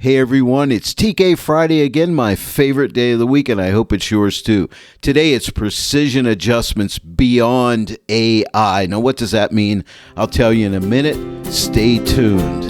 Hey everyone, it's TK Friday again, my favorite day of the week, and I hope it's yours too. Today it's precision adjustments beyond AI. Now what does that mean? I'll tell you in a minute. Stay tuned.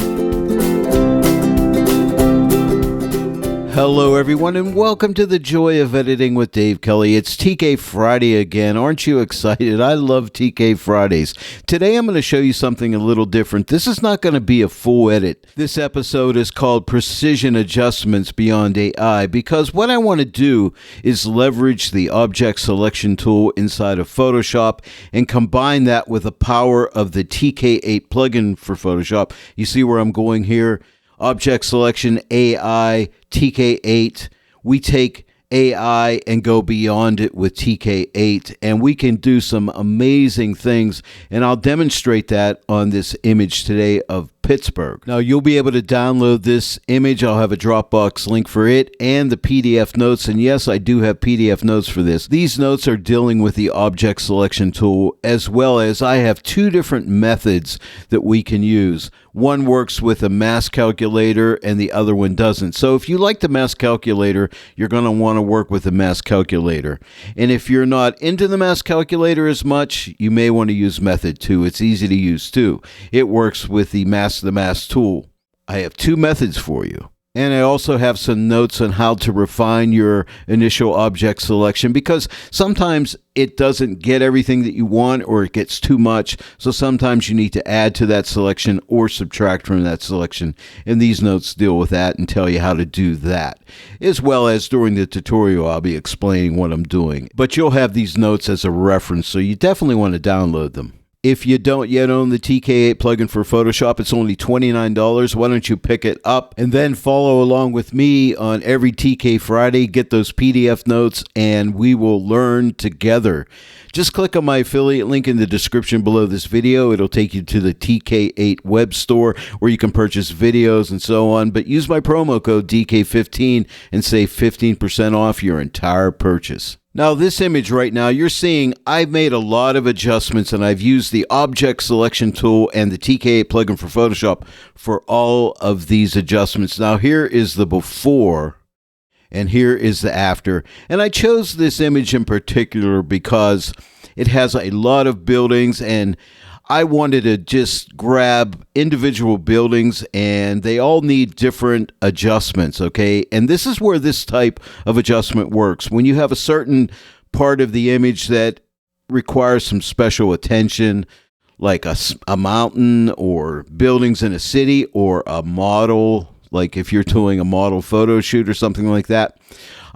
Hello everyone and welcome to the Joy of Editing with Dave Kelly. It's TK Friday again. Aren't you excited? I love TK Fridays. Today I'm going to show you something a little different. This is not going to be a full edit. This episode is called Precision Adjustments Beyond AI because what I want to do is leverage the object selection tool inside of Photoshop and combine that with the power of the TK8 plugin for Photoshop. You see where I'm going here? Object selection, AI, TK8. We take AI and go beyond it with TK8, and we can do some amazing things, and I'll demonstrate that on this image today of Pittsburgh. Now you'll be able to download this image. I'll have a Dropbox link for it and the PDF notes, and yes, I do have PDF notes for this. These notes are dealing with the object selection tool, as well as I have two different methods that we can use. One works with a mask calculator and the other one doesn't. So if you like the mask calculator, you're going to want to work with the mask calculator. And if you're not into the mask calculator as much, you may want to use method 2. It's easy to use too. It works with the mask tool. I have two methods for you. And I also have some notes on how to refine your initial object selection because sometimes it doesn't get everything that you want or it gets too much. So sometimes you need to add to that selection or subtract from that selection. And these notes deal with that and tell you how to do that. As well as during the tutorial, I'll be explaining what I'm doing. But you'll have these notes as a reference, so you definitely want to download them. If you don't yet own the TK8 plugin for Photoshop, it's only $29. Why don't you pick it up and then follow along with me on every TK Friday, get those PDF notes, and we will learn together. Just click on my affiliate link in the description below this video. It'll take you to the TK8 web store where you can purchase videos and so on. But use my promo code DK15 and save 15% off your entire purchase. Now this image right now, you're seeing I've made a lot of adjustments and I've used the object selection tool and the TK8 plugin for Photoshop for all of these adjustments. Now here is the before and here is the after. And I chose this image in particular because it has a lot of buildings and I wanted to just grab individual buildings and they all need different adjustments, okay? And this is where this type of adjustment works. When you have a certain part of the image that requires some special attention, like a mountain or buildings in a city or a model, like if you're doing a model photo shoot or something like that.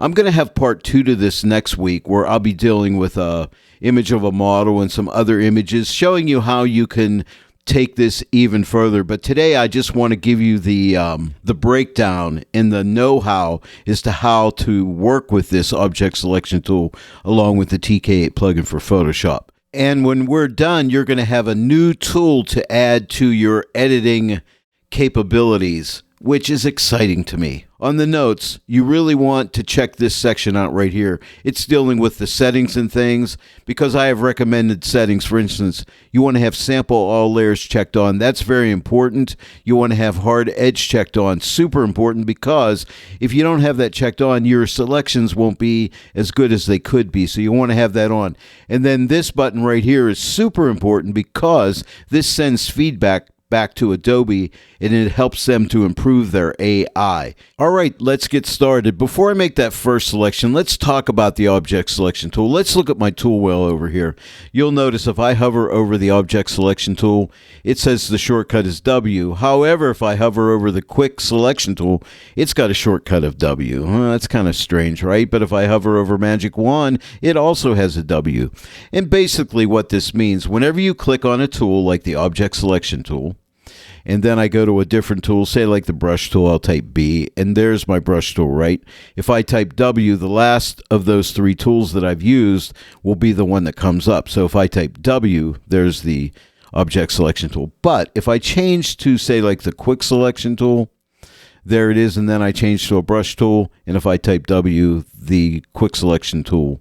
I'm going to have part 2 to this next week where I'll be dealing with a image of a model and some other images, showing you how you can take this even further. But today I just want to give you the breakdown and the know-how as to how to work with this object selection tool along with the TK8 plugin for Photoshop. And when we're done, you're going to have a new tool to add to your editing capabilities, which is exciting to me. On the notes, you really want to check this section out right here. It's dealing with the settings and things because I have recommended settings. For instance, you want to have sample all layers checked on. That's very important. You want to have hard edge checked on. Super important because if you don't have that checked on, your selections won't be as good as they could be. So you want to have that on. And then this button right here is super important because this sends feedback back to Adobe, and it helps them to improve their AI. All right, let's get started. Before I make that first selection, let's talk about the object selection tool. Let's look at my tool wheel over here. You'll notice if I hover over the object selection tool, it says the shortcut is W. However, if I hover over the quick selection tool, it's got a shortcut of W. Well, that's kind of strange, right? But if I hover over Magic Wand, it also has a W. And basically what this means, whenever you click on a tool like the object selection tool, and then I go to a different tool, say like the brush tool, I'll type B, and there's my brush tool, right? If I type W, the last of those 3 tools that I've used will be the one that comes up. So if I type W, there's the object selection tool. But if I change to, say, like the quick selection tool, there it is, and then I change to a brush tool, and if I type W, the quick selection tool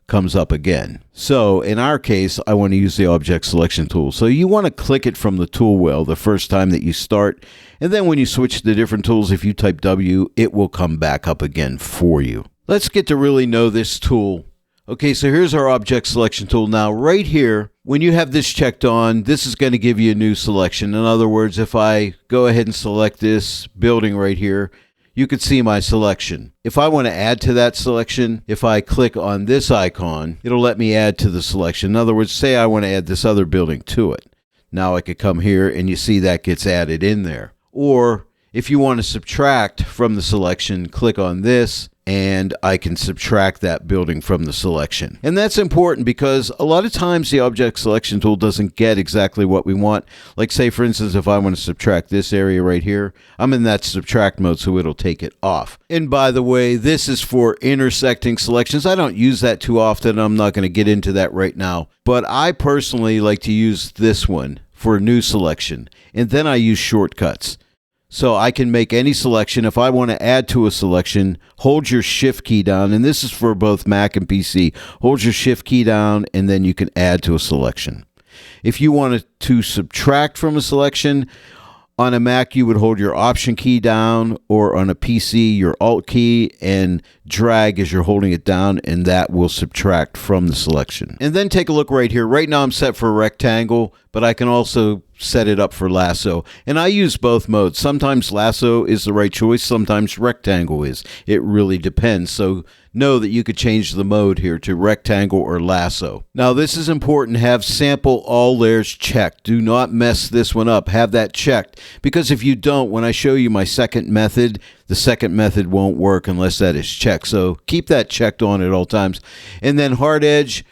comes up again. So in our case, I want to use the object selection tool. So you want to click it from the tool wheel the first time that you start. And then when you switch to different tools, if you type W, it will come back up again for you. Let's get to really know this tool. Okay, so here's our object selection tool. Now, right here, when you have this checked on, this is going to give you a new selection. In other words, if I go ahead and select this building right here, you can see my selection. If I want to add to that selection, if I click on this icon, it'll let me add to the selection. In other words, say I want to add this other building to it. Now I could come here and you see that gets added in there. Or if you want to subtract from the selection, click on this and I can subtract that building from the selection. And that's important because a lot of times the object selection tool doesn't get exactly what we want. Like say, for instance, if I want to subtract this area right here, I'm in that subtract mode, so it'll take it off. And by the way, this is for intersecting selections. I don't use that too often. I'm not going to get into that right now. But I personally like to use this one for a new selection. And then I use shortcuts. So I can make any selection. If I want to add to a selection, hold your shift key down, and this is for both Mac and PC. Hold your shift key down, and then you can add to a selection. If you wanted to subtract from a selection, on a Mac, you would hold your Option key down, or on a PC, your Alt key, and drag as you're holding it down, and that will subtract from the selection. And then take a look right here. Right now, I'm set for a rectangle, but I can also set it up for lasso. And I use both modes. Sometimes lasso is the right choice. Sometimes rectangle is. It really depends. So know that you could change the mode here to rectangle or lasso. Now this is important. Have sample all layers checked. Do not mess this one up. Have that checked. Because if you don't, when I show you my second method, the second method won't work unless that is checked. So keep that checked on at all times. And then hard edge.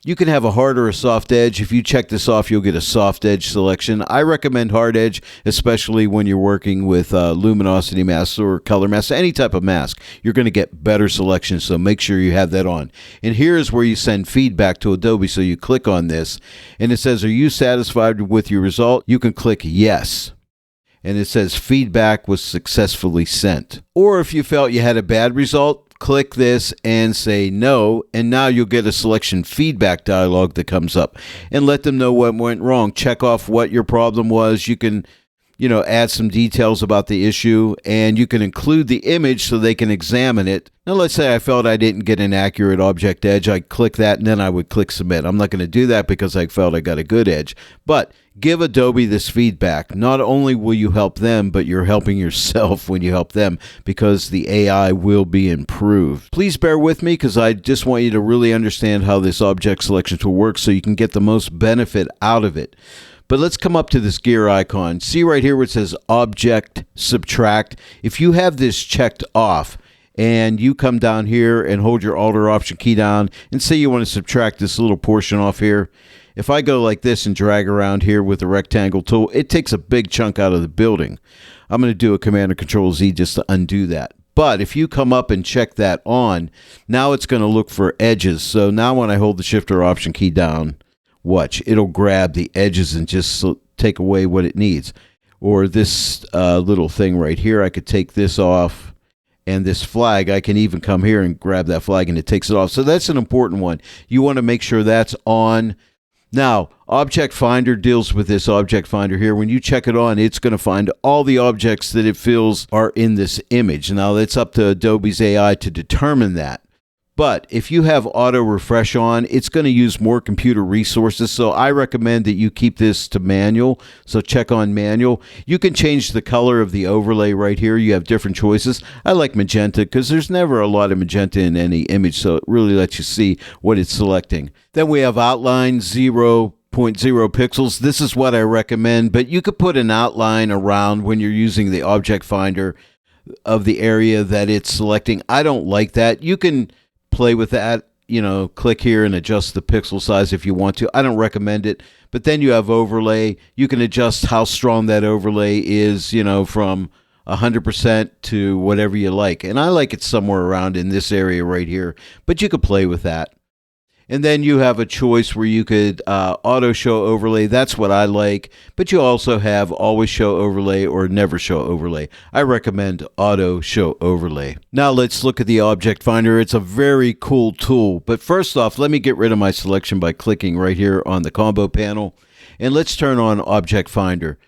You can have a hard or a soft edge. If you check this off, you'll get a soft edge selection. I recommend hard edge, especially when you're working with luminosity masks or color masks, any type of mask. You're going to get better selections, so make sure you have that on. And here's where you send feedback to Adobe. So you click on this, and it says, are you satisfied with your result? You can click yes. And it says feedback was successfully sent. Or if you felt you had a bad result, click this and say no, and now you'll get a selection feedback dialog that comes up, and let them know what went wrong. Check off what your problem was. You can, add some details about the issue, and you can include the image so they can examine it. Now, let's say I felt I didn't get an accurate object edge. I'd click that, and then I would click submit. I'm not going to do that because I felt I got a good edge, but give Adobe this feedback. Not only will you help them, but you're helping yourself when you help them, because the AI will be improved. Please bear with me because I just want you to really understand how this object selection tool works so you can get the most benefit out of it. But let's come up to this gear icon. See right here where it says Object Subtract. If you have this checked off and you come down here and hold your Alt or Option key down and say you want to subtract this little portion off here, if I go like this and drag around here with the rectangle tool, it takes a big chunk out of the building. I'm going to do a Command or Control Z just to undo that. But if you come up and check that on, now it's going to look for edges. So now when I hold the Shift or Option key down, watch, it'll grab the edges and just take away what it needs. Or this little thing right here, I could take this off. And this flag, I can even come here and grab that flag and it takes it off. So that's an important one. You want to make sure that's on. Now, Object Finder deals with this Object Finder here. When you check it on, it's going to find all the objects that it feels are in this image. Now, it's up to Adobe's AI to determine that. But if you have auto refresh on, it's going to use more computer resources. So I recommend that you keep this to manual. So check on manual. You can change the color of the overlay right here. You have different choices. I like magenta because there's never a lot of magenta in any image. So it really lets you see what it's selecting. Then we have outline 0.0 pixels. This is what I recommend, but you could put an outline around when you're using the Object Finder of the area that it's selecting. I don't like that. You can play with that, click here and adjust the pixel size if you want to. I don't recommend it. But then you have overlay. You can adjust how strong that overlay is, from 100% to whatever you like. And I like it somewhere around in this area right here, but you could play with that. And then you have a choice where you could auto show overlay. That's what I like. But you also have always show overlay or never show overlay. I recommend auto show overlay. Now let's look at the Object Finder. It's a very cool tool. But first off, let me get rid of my selection by clicking right here on the combo panel. And let's turn on Object Finder.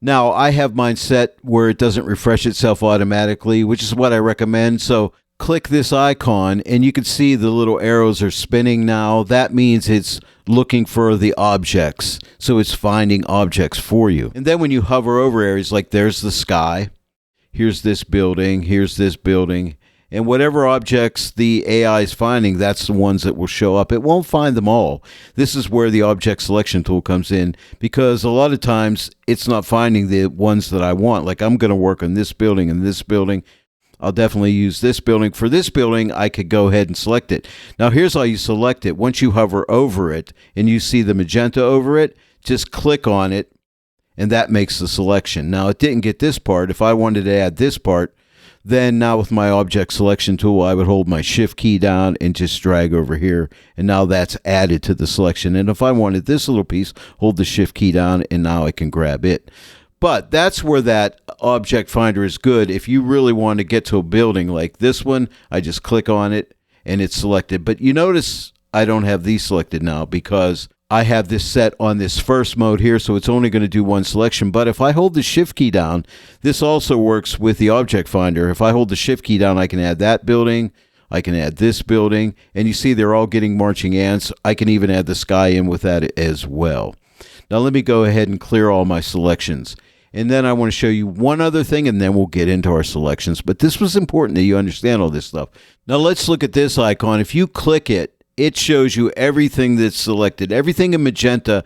Now I have mine set where it doesn't refresh itself automatically, which is what I recommend. So click this icon and you can see the little arrows are spinning now. That means it's looking for the objects. So it's finding objects for you. And then when you hover over areas, like there's the sky, here's this building, and whatever objects the AI is finding, that's the ones that will show up. It won't find them all. This is where the object selection tool comes in, because a lot of times it's not finding the ones that I want. Like I'm going to work on this building and this building. I'll definitely use this building. For this building, I could go ahead and select it. Now, here's how you select it. Once you hover over it and you see the magenta over it, just click on it, and that makes the selection. Now, it didn't get this part. If I wanted to add this part, then now with my object selection tool, I would hold my shift key down and just drag over here, and now that's added to the selection. And if I wanted this little piece, hold the shift key down, and now I can grab it. But that's where that Object Finder is good. If you really want to get to a building like this one, I just click on it and it's selected. But you notice I don't have these selected now because I have this set on this first mode here, so it's only going to do one selection. But if I hold the Shift key down, this also works with the Object Finder. If I hold the Shift key down, I can add that building, I can add this building, and you see they're all getting marching ants. I can even add the sky in with that as well. Now let me go ahead and clear all my selections. And then I want to show you one other thing, and then we'll get into our selections. But this was important that you understand all this stuff. Now let's look at this icon. If you click it, it shows you everything that's selected. Everything in magenta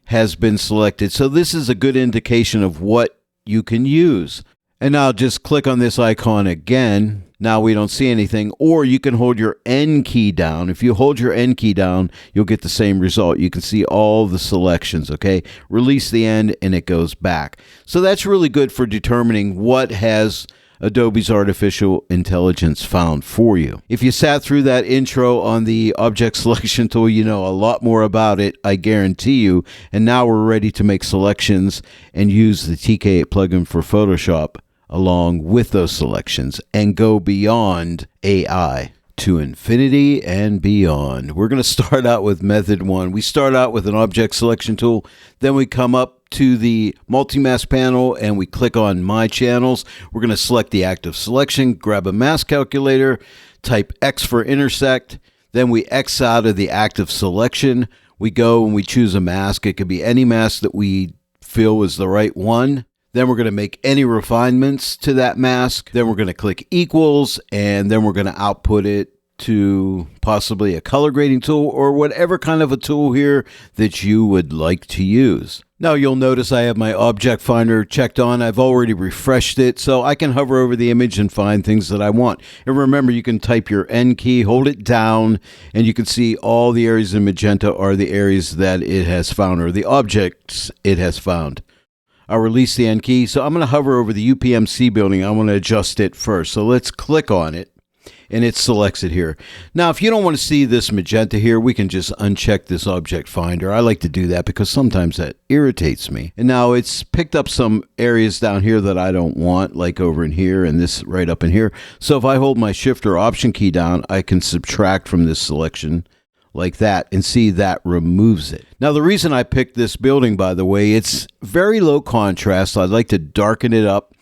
has been selected. So this is a good indication of what you can use. And now just click on this icon again. Now we don't see anything. Or you can hold your N key down. If you hold your N key down, you'll get the same result. You can see all the selections, okay? Release the N and it goes back. So that's really good for determining what has Adobe's artificial intelligence found for you. If you sat through that intro on the object selection tool, you know a lot more about it, I guarantee you. And now we're ready to make selections and use the TK8 plugin for Photoshop along with those selections and go beyond AI to infinity and beyond. We're going to start out with method one. We start out with an object selection tool, then we come up to the multi-mask panel and we click on My Channels. We're going to select the active selection, grab a mask calculator, type X for intersect, then we X out of the active selection. We go and we choose a mask. It could be any mask that we feel is the right one. Then we're going to make any refinements to that mask. Then we're going to click equals, and then we're going to output it to possibly a color grading tool or whatever kind of a tool here that you would like to use. Now you'll notice I have my Object Finder checked on. I've already refreshed it, so I can hover over the image and find things that I want. And remember, you can type your N key, hold it down, and you can see all the areas in magenta are the areas that it has found, or the objects it has found. I'll release the N key. So I'm going to hover over the UPMC building. I want to adjust it first. So let's click on it, and it selects it here. Now, if you don't want to see this magenta here, we can just uncheck this Object Finder. I like to do that because sometimes that irritates me. And now it's picked up some areas down here that I don't want, like over in here and this right up in here. So if I hold my Shift or Option key down, I can subtract from this selection like that, and see that removes it. Now, the reason I picked this building, by the way, it's very low contrast. I'd like to darken it up,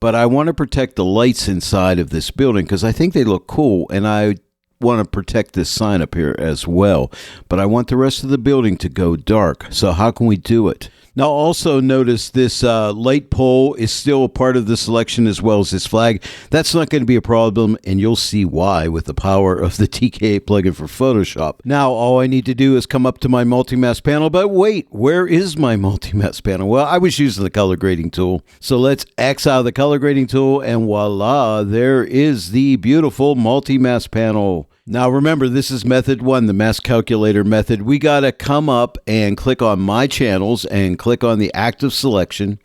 but I want to protect the lights inside of this building because I think they look cool, and I want to protect this sign up here as well. But I want the rest of the building to go dark. So how can we do it? Now, also notice this light pole is still a part of the selection as well as this flag. That's not going to be a problem, and you'll see why with the power of the TK8 plugin for Photoshop. Now, all I need to do is come up to my multi-mask panel, but wait, where is my multi-mask panel? Well, I was using the color grading tool. So let's X out of the color grading tool, and voila, there is the beautiful multi-mask panel. Now remember, this is method one, the mask calculator method. We got to come up and click on My Channels and click on the active selection.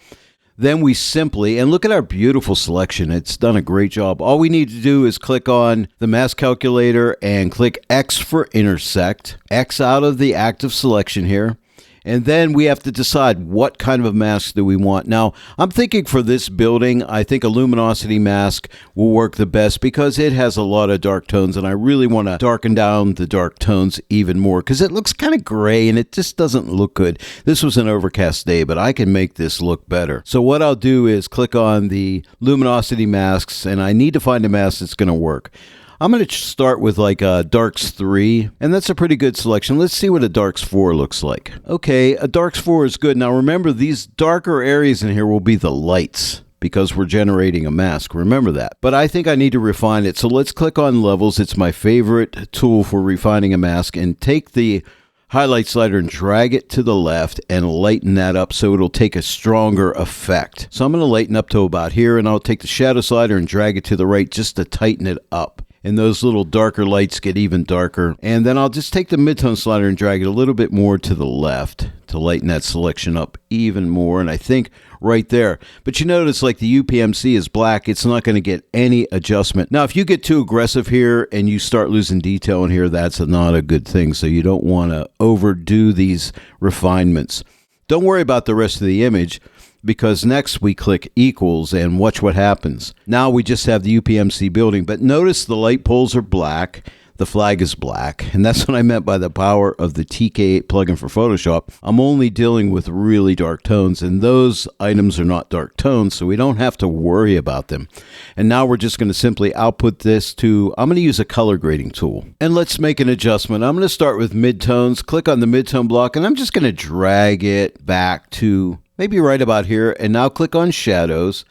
Then we simply, and look at our beautiful selection. It's done a great job. All we need to do is click on the mask calculator and click X for intersect, X out of the active selection here. And then we have to decide what kind of a mask do we want. Now, I'm thinking for this building, I think a luminosity mask will work the best because it has a lot of dark tones, and I really want to darken down the dark tones even more because it looks kind of gray and it just doesn't look good. This was an overcast day, but I can make this look better. So what I'll do is click on the luminosity masks, and I need to find a mask that's going to work. I'm going to start with like a Darks 3, and that's a pretty good selection. Let's see what a Darks 4 looks like. Okay, a Darks 4 is good. Now remember, these darker areas in here will be the lights because we're generating a mask. Remember that. But I think I need to refine it. So let's click on levels. It's my favorite tool for refining a mask, and take the highlight slider and drag it to the left and lighten that up so it'll take a stronger effect. So I'm going to lighten up to about here, and I'll take the shadow slider and drag it to the right just to tighten it up. And those little darker lights get even darker. And then I'll just take the midtone slider and drag it a little bit more to the left to lighten that selection up even more. And I think right there. But you notice like the UPMC is black. It's not going to get any adjustment. Now, if you get too aggressive here and you start losing detail in here, that's not a good thing. So you don't want to overdo these refinements. Don't worry about the rest of the image, because next we click equals and watch what happens. Now we just have the UPMC building, but notice the light poles are black, the flag is black, and that's what I meant by the power of the TK8 plugin for Photoshop. I'm only dealing with really dark tones, and those items are not dark tones, so we don't have to worry about them. And now we're just going to simply output this to, I'm going to use a color grading tool. And let's make an adjustment. I'm going to start with midtones, click on the midtone block, and I'm just going to drag it back to maybe right about here, and now click on shadows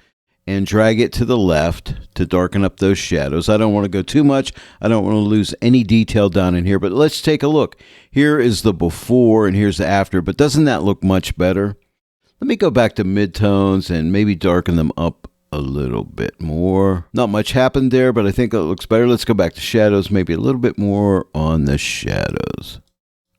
and drag it to the left to darken up those shadows. I don't want to go too much. I don't want to lose any detail down in here, but let's take a look. Here is the before and here's the after, but doesn't that look much better? Let me go back to midtones and maybe darken them up a little bit more. Not much happened there, but I think it looks better. Let's go back to shadows, maybe a little bit more on the shadows.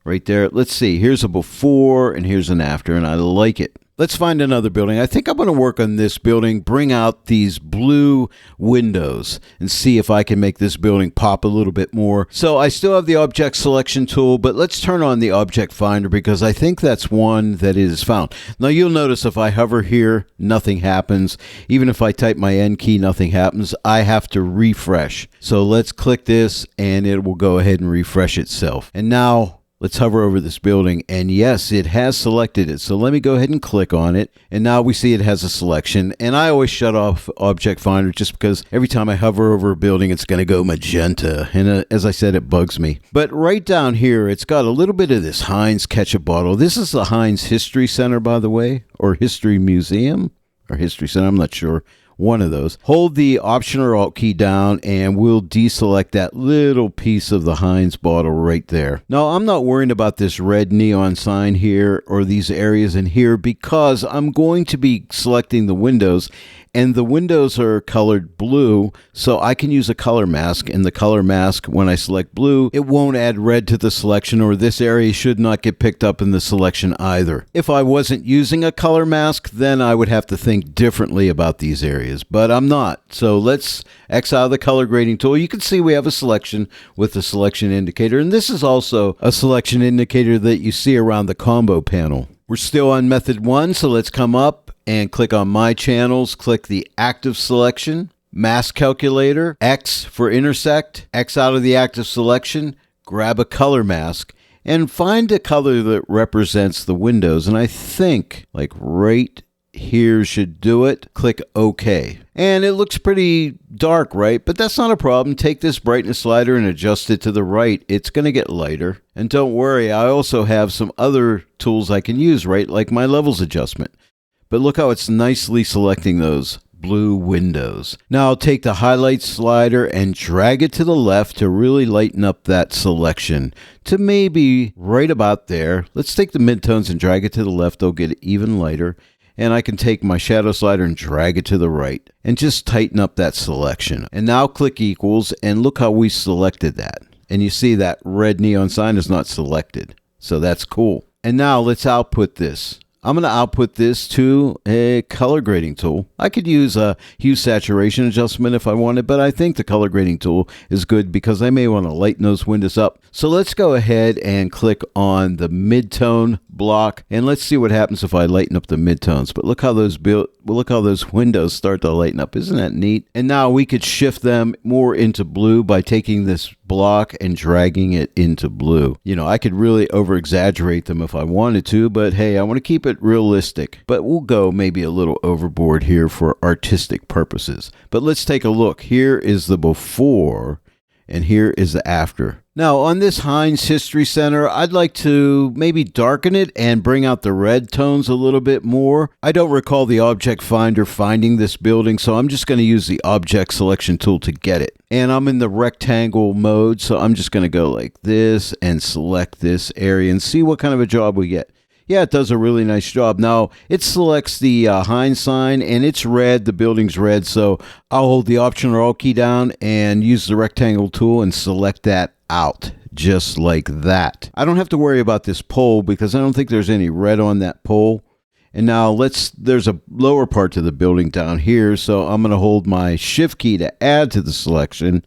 Right there. Let's see. Here's a before and here's an after, and I like it. Let's find another building. I think I'm going to work on this building, bring out these blue windows, and see if I can make this building pop a little bit more. So I still have the object selection tool, but let's turn on the object finder because I think that's one that is found. Now you'll notice if I hover here, nothing happens. Even if I type my N key, nothing happens. I have to refresh. So let's click this and it will go ahead and refresh itself. And now let's hover over this building, and yes, it has selected it. So let me go ahead and click on it, and now we see it has a selection. And I always shut off Object Finder just because every time I hover over a building, it's going to go magenta. And as I said, it bugs me. But right down here, it's got a little bit of this Heinz ketchup bottle. This is the Heinz History Center, by the way, or History Museum, or History Center, I'm not sure. One of those. Hold the Option or Alt key down and we'll deselect that little piece of the Heinz bottle right there. Now, I'm not worrying about this red neon sign here or these areas in here because I'm going to be selecting the windows, and the windows are colored blue, so I can use a color mask. And the color mask, when I select blue, it won't add red to the selection, or this area should not get picked up in the selection either. If I wasn't using a color mask, then I would have to think differently about these areas, but I'm not. So let's X out of the color grading tool. You can see we have a selection with the selection indicator, and this is also a selection indicator that you see around the combo panel. We're still on method 1, so let's come up and click on My Channels, click the Active Selection, Mask Calculator, X for Intersect, X out of the active selection, grab a color mask, and find a color that represents the windows. And I think, like right here should do it. Click OK. And it looks pretty dark, right? But that's not a problem. Take this brightness slider and adjust it to the right. It's going to get lighter. And don't worry, I also have some other tools I can use, right? Like my levels adjustment. But look how it's nicely selecting those blue windows. Now I'll take the highlight slider and drag it to the left to really lighten up that selection to maybe right about there. Let's take the midtones and drag it to the left. They'll get even lighter. And I can take my shadow slider and drag it to the right and just tighten up that selection. And now click equals, and look how we selected that. And you see that red neon sign is not selected. So that's cool. And now let's output this. I'm going to output this to a color grading tool. I could use a hue saturation adjustment if I wanted, but I think the color grading tool is good because I may want to lighten those windows up. So let's go ahead and click on the midtone block, and let's see what happens if I lighten up the midtones. But look how those windows start to lighten up. Isn't that neat? And now we could shift them more into blue by taking this block and dragging it into blue. You know, I could really over exaggerate them if I wanted to, but hey, I want to keep it realistic. But we'll go maybe a little overboard here for artistic purposes. But let's take a look. Here is the before and here is the after. Now on this Heinz History Center, I'd like to maybe darken it and bring out the red tones a little bit more. I don't recall the object finder finding this building, so I'm just going to use the object selection tool to get it. And I'm in the rectangle mode, so I'm just going to go like this and select this area and see what kind of a job we get. Yeah, it does a really nice job. Now, it selects the Heinz sign, and it's red. The building's red, so I'll hold the Option or Alt key down and use the rectangle tool and select that out, just like that. I don't have to worry about this pole because I don't think there's any red on that pole. And now there's a lower part to the building down here, so I'm going to hold my Shift key to add to the selection.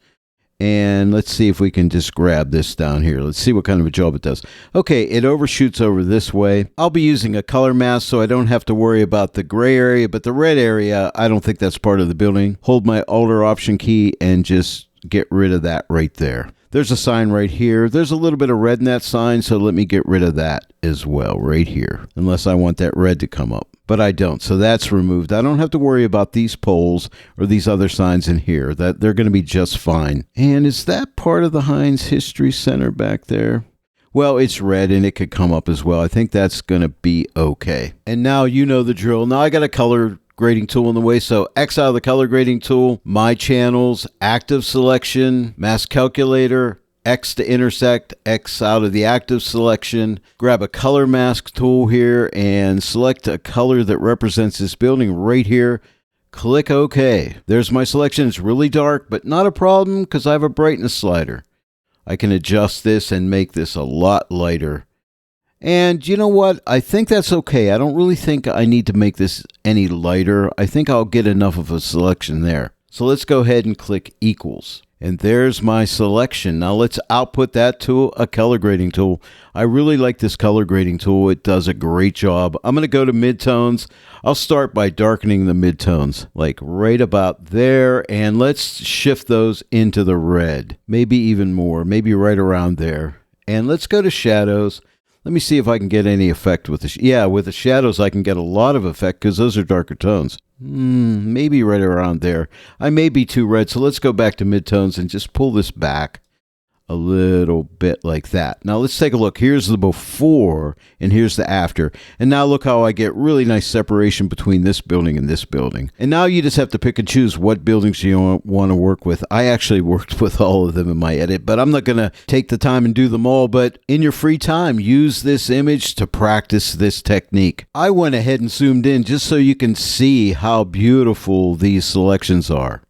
And let's see if we can just grab this down here. Let's see what kind of a job it does. Okay, it overshoots over this way. I'll be using a color mask so I don't have to worry about the gray area, but the red area, I don't think that's part of the building. Hold my Alt or Option key and just get rid of that right there. There's a sign right here. There's a little bit of red in that sign, so let me get rid of that as well right here, unless I want that red to come up. But I don't, so that's removed. I don't have to worry about these poles or these other signs in here. That they're going to be just fine. And is that part of the Heinz History Center back there? Well, it's red and it could come up as well. I think that's going to be okay. And now you know the drill. Now I got a color grading tool in the way, so X out of the color grading tool, my channels, active selection, mask calculator, X to intersect, X out of the active selection, grab a color mask tool here and select a color that represents this building right here. Click OK. There's my selection. It's really dark, but not a problem because I have a brightness slider. I can adjust this and make this a lot lighter. And you know what? I think that's okay. I don't really think I need to make this any lighter. I think I'll get enough of a selection there. So let's go ahead and click equals. And there's my selection. Now let's output that to a color grading tool. I really like this color grading tool. It does a great job. I'm going to go to midtones. I'll start by darkening the midtones, like right about there. And let's shift those into the red. Maybe even more, maybe right around there. And let's go to shadows. Let me see if I can get any effect with the with the shadows. I can get a lot of effect because those are darker tones. Maybe right around there. I may be too red, so let's go back to midtones and just pull this back a little bit like that. Now let's take a look. Here's the before and here's the after. And now look how I get really nice separation between this building and this building. And now you just have to pick and choose what buildings you want to work with. I actually worked with all of them in my edit, but I'm not going to take the time and do them all. But in your free time, use this image to practice this technique. I went ahead and zoomed in just so you can see how beautiful these selections are.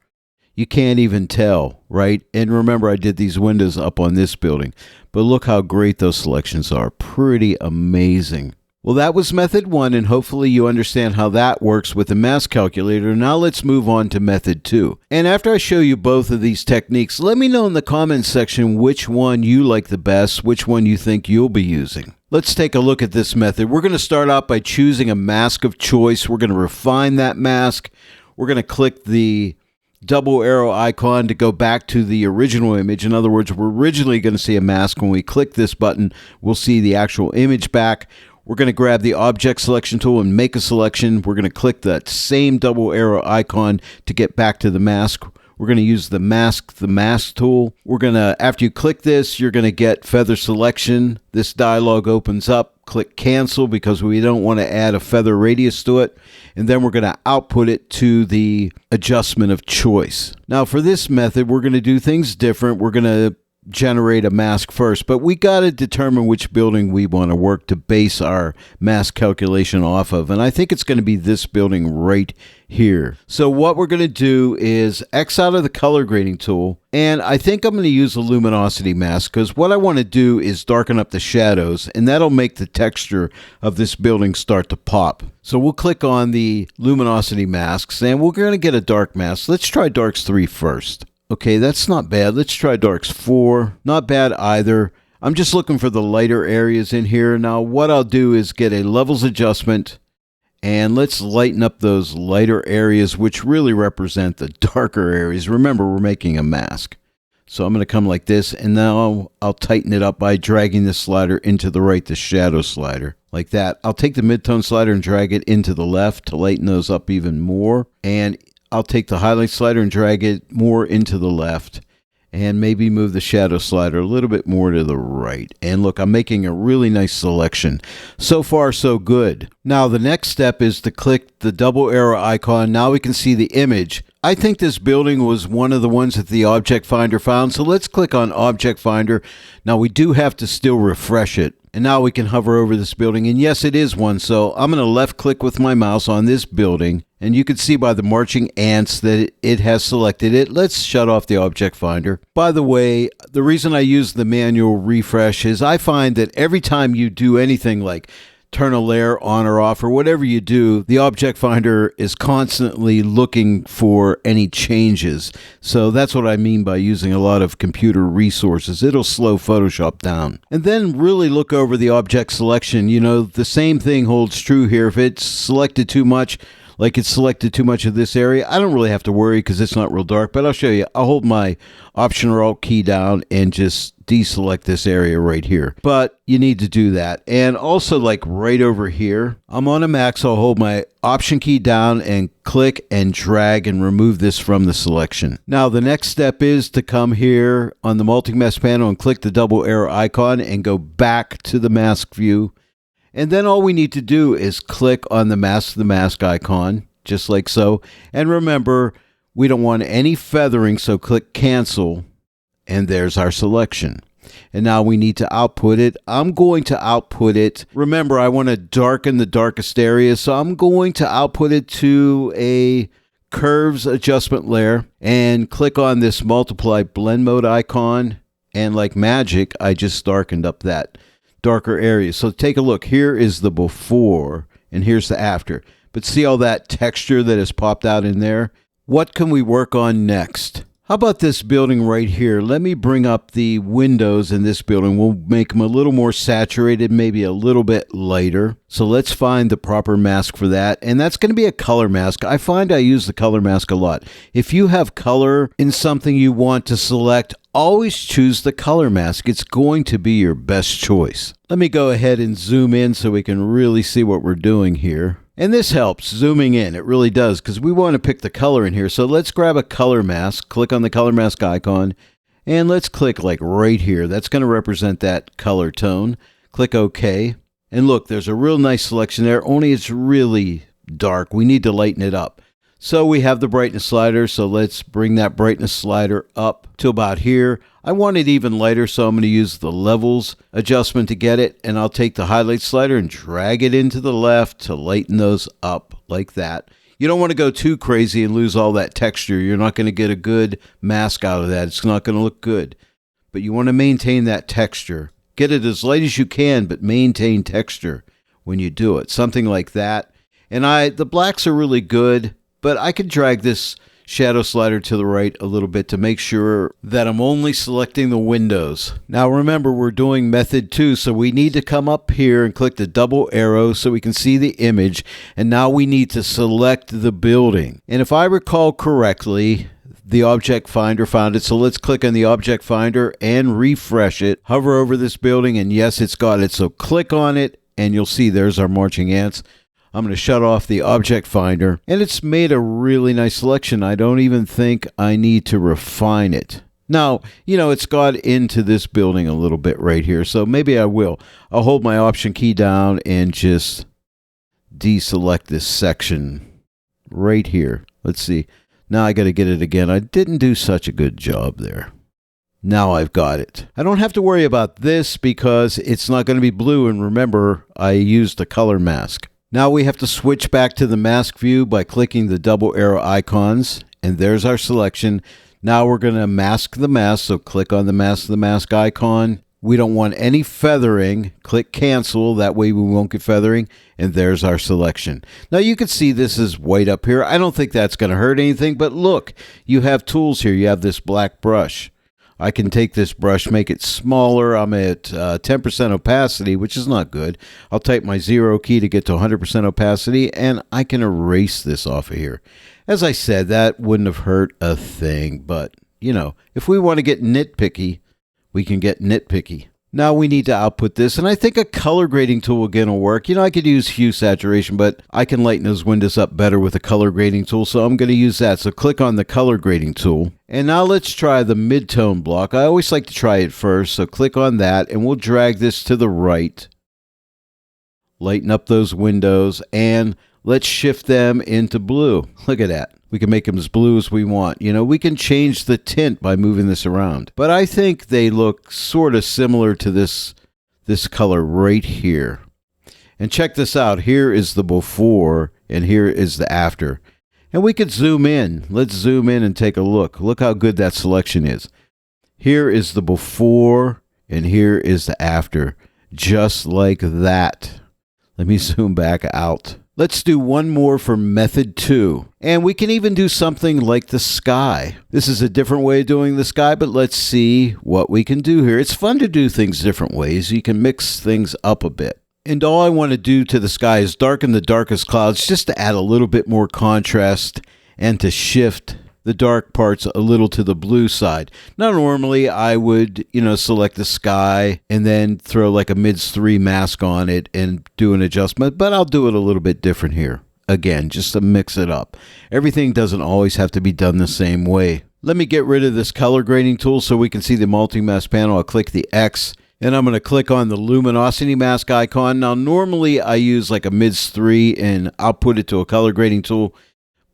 You can't even tell, right? And remember, I did these windows up on this building. But look how great those selections are. Pretty amazing. Well, that was method 1, and hopefully you understand how that works with the mask calculator. Now let's move on to method 2. And after I show you both of these techniques, let me know in the comments section which one you like the best, which one you think you'll be using. Let's take a look at this method. We're going to start out by choosing a mask of choice. We're going to refine that mask. We're going to click the double arrow icon to go back to the original image. In other words, we're originally going to see a mask. When we click this button, we'll see the actual image back. We're going to grab the object selection tool and make a selection. We're going to click that same double arrow icon to get back to the mask. We're going to use the mask tool. We're going to, after you click this, you're going to get feather selection. This dialog opens up. Click cancel because we don't want to add a feather radius to it. And then we're going to output it to the adjustment of choice. Now for this method, we're going to do things different. We're going to generate a mask first, but we got to determine which building we want to work to base our mask calculation off of. And I think it's going to be this building right here. So what we're going to do is X out of the color grading tool. And I think I'm going to use a luminosity mask because what I want to do is darken up the shadows, and that'll make the texture of this building start to pop. So we'll click on the luminosity masks and we're going to get a dark mask. Let's try darks 3 first. Okay, that's not bad. Let's try darks 4. Not bad either. I'm just looking for the lighter areas in here. Now, what I'll do is get a levels adjustment, and let's lighten up those lighter areas, which really represent the darker areas. Remember, we're making a mask. So I'm going to come like this, and now I'll tighten it up by dragging the slider into the right, the shadow slider, like that. I'll take the midtone slider and drag it into the left to lighten those up even more. And I'll take the highlight slider and drag it more into the left, and maybe move the shadow slider a little bit more to the right. And look, I'm making a really nice selection. So far, so good. Now, the next step is to click the double arrow icon. Now we can see the image. I think this building was one of the ones that the Object Finder found. So let's click on Object Finder. Now, we do have to still refresh it. And now we can hover over this building. And yes, it is one. So I'm going to left click with my mouse on this building. And you can see by the marching ants that it has selected it. Let's shut off the Object Finder. By the way, the reason I use the manual refresh is I find that every time you do anything like turn a layer on or off or whatever you do, the Object Finder is constantly looking for any changes. So that's what I mean by using a lot of computer resources. It'll slow Photoshop down. And then really look over the object selection. You know, the same thing holds true here. If it's selected too much, like it's selected too much of this area, I don't really have to worry because it's not real dark, but I'll show you. I'll hold my Option or Alt key down and just deselect this area right here. But you need to do that. And also like right over here, I'm on a Mac, so I'll hold my Option key down and click and drag and remove this from the selection. Now the next step is to come here on the multi-mask panel and click the double arrow icon and go back to the mask view. And then all we need to do is click on the mask icon, just like so. And remember, we don't want any feathering, so click cancel, and there's our selection. And now we need to output it. I'm going to output it. Remember, I want to darken the darkest area, so I'm going to output it to a curves adjustment layer and click on this multiply blend mode icon. And like magic, I just darkened up that darker area. So take a look. Here is the before and here's the after. But see all that texture that has popped out in there? What can we work on next? How about this building right here? Let me bring up the windows in this building. We'll make them a little more saturated, maybe a little bit lighter. So let's find the proper mask for that. And that's going to be a color mask. I find I use the color mask a lot. If you have color in something you want to select, always choose the color mask. It's going to be your best choice. Let me go ahead and zoom in so we can really see what we're doing here. And this helps, zooming in. It really does, because we want to pick the color in here. So let's grab a color mask, click on the color mask icon, and let's click like right here. That's going to represent that color tone. Click OK. And look, there's a real nice selection there, only it's really dark. We need to lighten it up. So we have the brightness slider, so let's bring that brightness slider up to about here. I want it even lighter, so I'm going to use the levels adjustment to get it, and I'll take the highlight slider and drag it into the left to lighten those up like that. You don't want to go too crazy and lose all that texture. You're not going to get a good mask out of that. It's not going to look good. But you want to maintain that texture. Get it as light as you can, but maintain texture when you do it. Something like that. And the blacks are really good, but I could drag this shadow slider to the right a little bit to make sure that I'm only selecting the windows. Now remember, we're doing method 2, so we need to come up here and click the double arrow so we can see the image, and now we need to select the building. And if I recall correctly, the Object Finder found it, so let's click on the Object Finder and refresh it. Hover over this building, and yes, it's got it. So click on it, and you'll see there's our marching ants. I'm going to shut off the Object Finder, and it's made a really nice selection. I don't even think I need to refine it. Now, you know, it's got into this building a little bit right here, so maybe I will. I'll hold my Option key down and just deselect this section right here. Let's see. Now I got to get it again. I didn't do such a good job there. Now I've got it. I don't have to worry about this because it's not going to be blue, and remember, I used a color mask. Now we have to switch back to the mask view by clicking the double arrow icons, and there's our selection. Now we're going to mask the mask, so click on the mask icon. We don't want any feathering. Click cancel, that way we won't get feathering, and there's our selection. Now you can see this is white up here. I don't think that's going to hurt anything, but look, you have tools here. You have this black brush. I can take this brush, make it smaller. I'm at 10% opacity, which is not good. I'll type my 0 key to get to 100% opacity, and I can erase this off of here. As I said, that wouldn't have hurt a thing, but, you know, if we want to get nitpicky, we can get nitpicky. Now we need to output this, and I think a color grading tool again will work. You know, I could use hue saturation, but I can lighten those windows up better with a color grading tool, so I'm going to use that. So click on the color grading tool. And now let's try the mid-tone block. I always like to try it first, so click on that, and we'll drag this to the right. Lighten up those windows, and let's shift them into blue. Look at that. We can make them as blue as we want. You know, we can change the tint by moving this around. But I think they look sort of similar to this color right here. And check this out. Here is the before, and here is the after. And we could zoom in. Let's zoom in and take a look. Look how good that selection is. Here is the before, and here is the after. Just like that. Let me zoom back out. Let's do one more for method 2. And we can even do something like the sky. This is a different way of doing the sky, but let's see what we can do here. It's fun to do things different ways. You can mix things up a bit. And all I want to do to the sky is darken the darkest clouds just to add a little bit more contrast and to shift the dark parts a little to the blue side. Now, normally I would, select the sky and then throw like a mids 3 mask on it and do an adjustment, but I'll do it a little bit different here. Again, just to mix it up. Everything doesn't always have to be done the same way. Let me get rid of this color grading tool so we can see the multi-mask panel. I'll click the X and I'm going to click on the luminosity mask icon. Now, normally I use like a mids 3 and I'll put it to a color grading tool.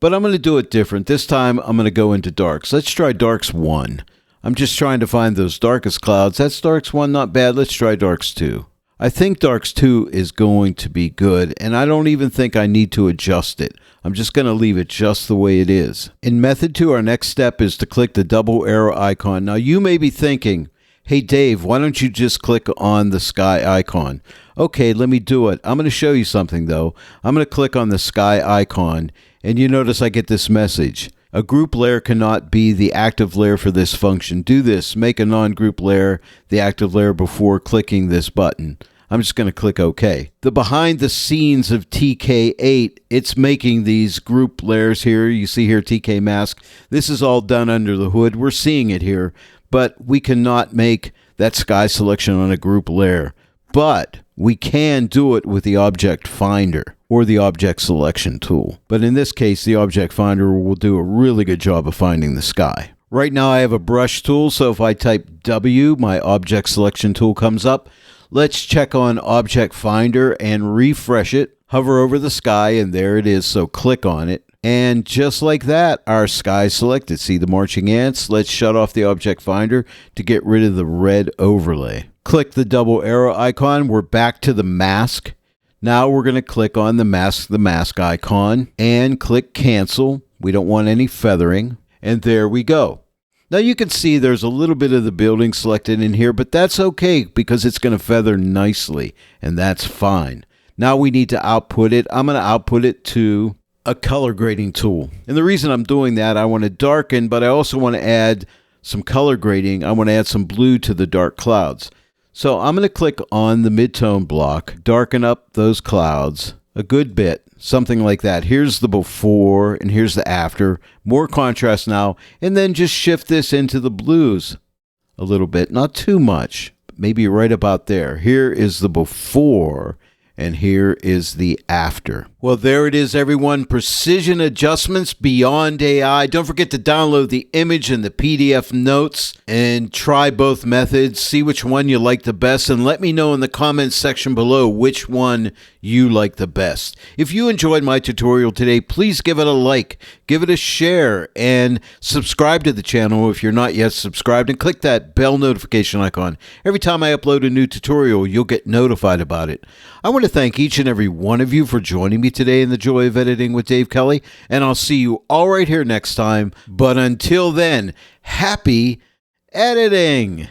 But I'm going to do it different. This time, I'm going to go into darks. Let's try darks 1. I'm just trying to find those darkest clouds. That's darks 1, not bad. Let's try darks 2. I think darks 2 is going to be good, and I don't even think I need to adjust it. I'm just going to leave it just the way it is. In method 2, our next step is to click the double arrow icon. Now, you may be thinking, hey, Dave, why don't you just click on the sky icon? Okay, let me do it. I'm going to show you something, though. I'm going to click on the sky icon, and you notice I get this message. A group layer cannot be the active layer for this function. Do this. Make a non-group layer the active layer before clicking this button. I'm just going to click OK. The behind the scenes of TK8, it's making these group layers here. You see here TK mask. This is all done under the hood. We're seeing it here, but we cannot make that sky selection on a group layer. But we can do it with the Object Finder or the Object Selection tool. But in this case, the Object Finder will do a really good job of finding the sky. Right now I have a brush tool, so if I type W, my Object Selection tool comes up. Let's check on Object Finder and refresh it. Hover over the sky and there it is, so click on it. And just like that, our sky is selected. See the marching ants? Let's shut off the Object Finder to get rid of the red overlay. Click the double arrow icon. We're back to the mask. Now we're going to click on the mask icon and click cancel. We don't want any feathering. And there we go. Now you can see there's a little bit of the building selected in here, but that's okay because it's going to feather nicely, and that's fine. Now we need to output it. I'm going to output it to a color grading tool. And the reason I'm doing that, I want to darken, but I also want to add some color grading. I want to add some blue to the dark clouds. So I'm going to click on the mid-tone block, darken up those clouds a good bit, something like that. Here's the before and here's the after. More contrast now, and then just shift this into the blues a little bit, not too much, maybe right about there. Here is the before, and here is the after. Well, there it is, everyone. Precision adjustments beyond AI. Don't forget to download the image and the PDF notes and try both methods. See which one you like the best, and let me know in the comments section below which one you like the best. If you enjoyed my tutorial today, please give it a like, give it a share, and subscribe to the channel if you're not yet subscribed, and click that bell notification icon. Every time I upload a new tutorial, you'll get notified about it. I want to thank each and every one of you for joining me today in the Joy of Editing with Dave Kelly, and I'll see you all right here next time. But until then, happy editing!